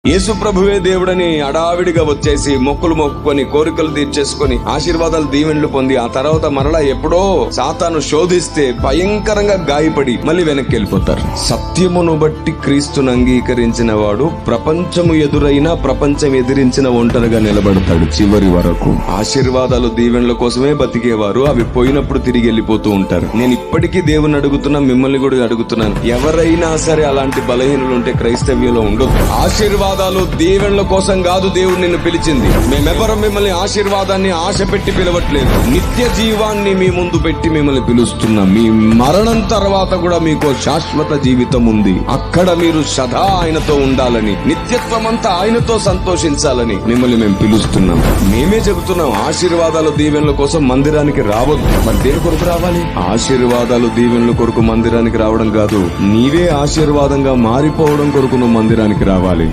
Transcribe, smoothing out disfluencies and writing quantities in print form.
యేసు ప్రభువే దేవుడని అడావిడిగా వచ్చేసి మొక్కులు మొక్కుకొని కోరికలు తీర్చేసుకొని ఆశీర్వాదాలు దీవెనలు పొంది ఆ తర్వాత మరలా ఎప్పుడో సాతాను శోధిస్తే భయంకరంగా గాయపడి మళ్ళీ వెనక్కి వెళ్ళిపోతారు. సత్యమును బట్టి క్రీస్తును అంగీకరించిన వాడు ప్రపంచము ఎదురైనా ప్రపంచం ఎదిరించిన ఒంటరిగా నిలబడతాడు చివరి వరకు. ఆశీర్వాదాలు దీవెనల కోసమే బతికేవారు అవి పోయినప్పుడు తిరిగి వెళ్ళిపోతూ ఉంటారు. నేను ఇప్పటికీ దేవుని అడుగుతున్నా, మిమ్మల్ని కూడా అడుగుతున్నాను, ఎవరైనా సరే అలాంటి బలహీనులు ఉంటే క్రైస్తవ్యంలో ఉండొద్దు. ఆశీర్వాదాలు దీవెనల కోసం కాదు దేవుడు నిన్ను పిలిచింది. మేమెవరూ మిమ్మల్ని ఆశీర్వాదాన్ని ఆశ పెట్టి పిలవట్లేదు, నిత్య జీవాన్ని మీ ముందు పెట్టి మిమ్మల్ని పిలుస్తున్నాం. మీ మరణం తర్వాత కూడా మీకు శాశ్వత జీవితం ఉంది, అక్కడ మీరు సదా ఆయనతో ఉండాలని, నిత్యత్వం అంతా ఆయనతో సంతోషించాలని మిమ్మల్ని మేము పిలుస్తున్నాం. మేమే చెబుతున్నాం, ఆశీర్వాదాలు దీవెనల కోసం మందిరానికి రావద్దు. మరి దేని కొరకు రావాలి? ఆశీర్వాదాలు దీవెనల కొరకు మందిరానికి రావడం కాదు, నీవే ఆశీర్వాదంగా మారిపోవడం కొరకు నువ్వు మందిరానికి రావాలి.